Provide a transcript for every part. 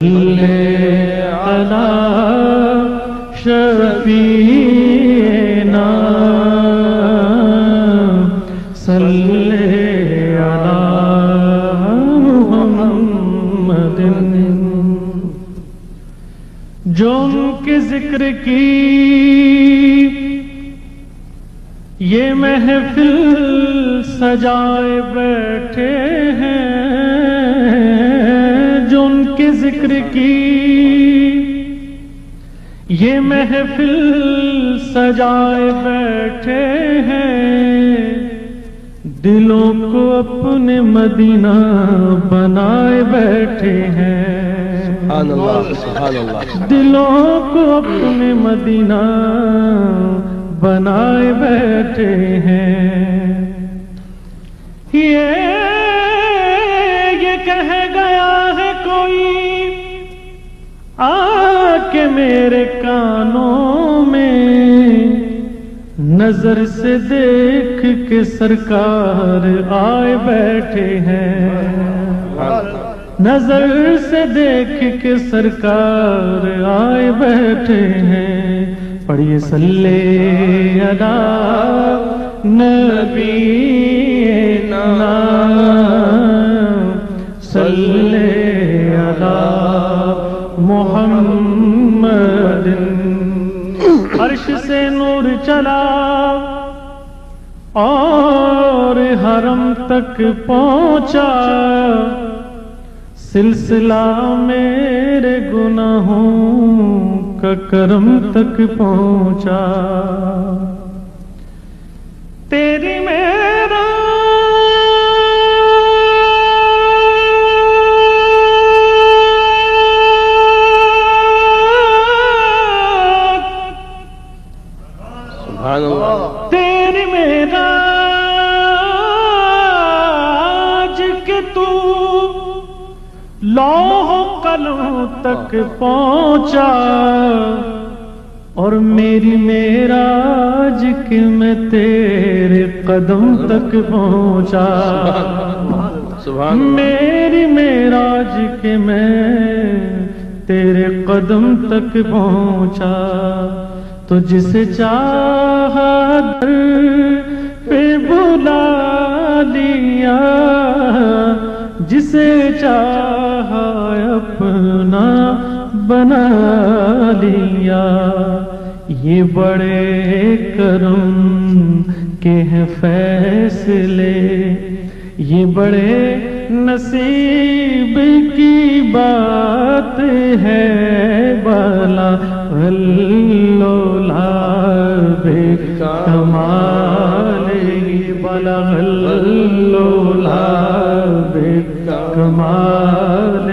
صلی علی شفیعنا صلی علی محمد جو ان کے ذکر کی یہ محفل سجائے بیٹھے ہیں، جو ان کے ذکر کی یہ محفل سجائے بیٹھے ہیں، دلوں کو اپنے مدینہ بنائے بیٹھے ہیں، سبحان اللہ سبحان اللہ، دلوں کو اپنے مدینہ بنائے بیٹھے ہیں۔ یہ کہہ گیا ہے کوئی آ کے میرے کانوں میں، نظر سے دیکھ کے سرکار آئے بیٹھے ہیں، نظر سے دیکھ کے سرکار آئے بیٹھے ہیں۔ پڑھیے صلی علی نبینا صلی علی محمد۔ عرش سے نور چلا اور حرم تک پہنچا، سلسلہ میرے گناہوں کا کرم تک پہنچا، تیری میرا سبحان اللہ، تیری میرا کہ تو لوح قلم تک پہنچا، اور میری معراج کہ میں تیرے قدم تک پہنچا، میری معراج کہ میں تیرے قدم تک پہنچا، تو جسے چاہا در پہ بلا لیا، جسے چاہا اپنا بنا لیا، یہ بڑے کرم کے ہیں فیصلے، یہ بڑے نصیب کی بات ہے، بلا غلولا بے کمالِ بلا غلولا بے کمالِ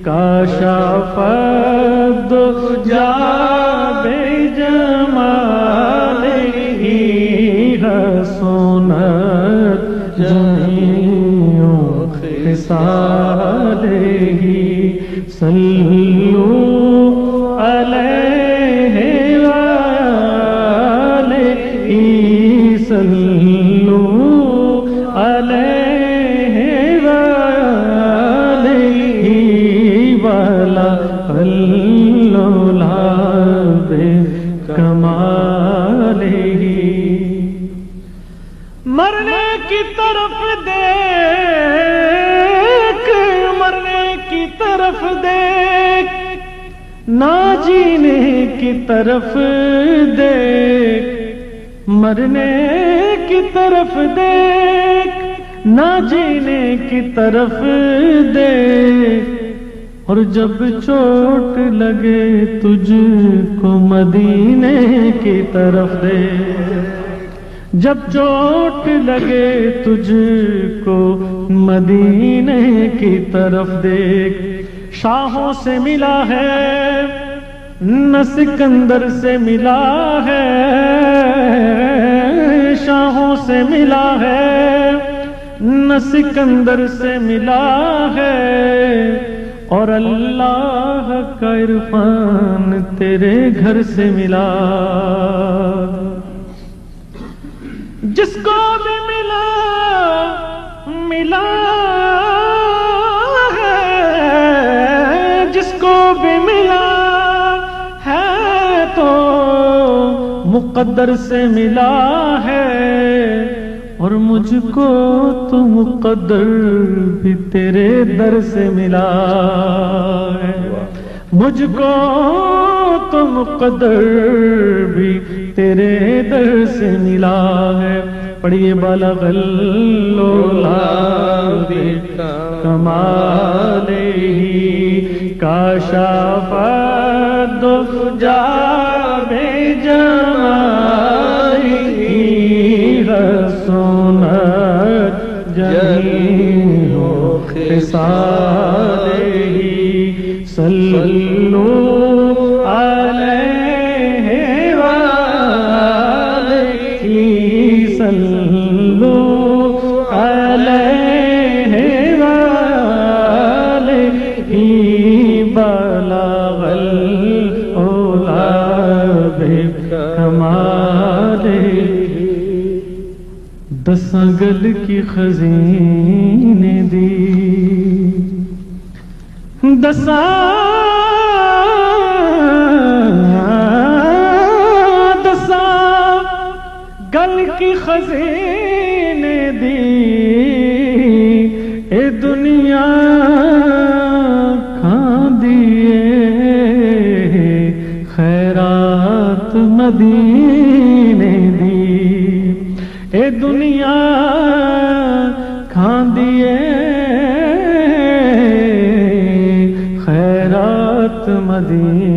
کاشف الدجا بجمالہ حسنت جمیع خصالہ، صلوا علیہ وآلہ، صلوا علیہ وآلہ، ولا غلولا بکمالہ۔ مرنے کی طرف دیکھ، مرنے کی طرف دیکھ، نہ جینے کی طرف دیکھ، مرنے کی طرف دیکھ، نہ جینے کی طرف دیکھ، اور جب چوٹ لگے تجھ کو مدینے کی طرف دیکھ، جب چوٹ لگے تجھ کو مدینے کی طرف دیکھ، شاہوں سے ملا ہے نہ سکندر سے ملا ہے، شاہوں سے ملا ہے نہ سکندر سے ملا ہے، اور اللہ کا عرفان تیرے گھر سے ملا، جس کو بھی ملا ملا ہے مقدر سے ملا ہے اور مجھ کو تو مقدر بھی تیرے در سے ملا ہے مجھ کو تو مقدر بھی تیرے در سے ملا ہے پڑھیے بلغ اللولا کمالہ کاشف الدجی بجمالہ حسنت جمیع خصالہ صلو علیہ وآلہ صلو علیہ وآلہ بلغ العلا بکمالہ دساں گل کی خزینے دی دساں گل کی خزینے دی اے دنیا کھان دیے خیرات مدینے دی اے دنیا کھان دیے خیرات مدینے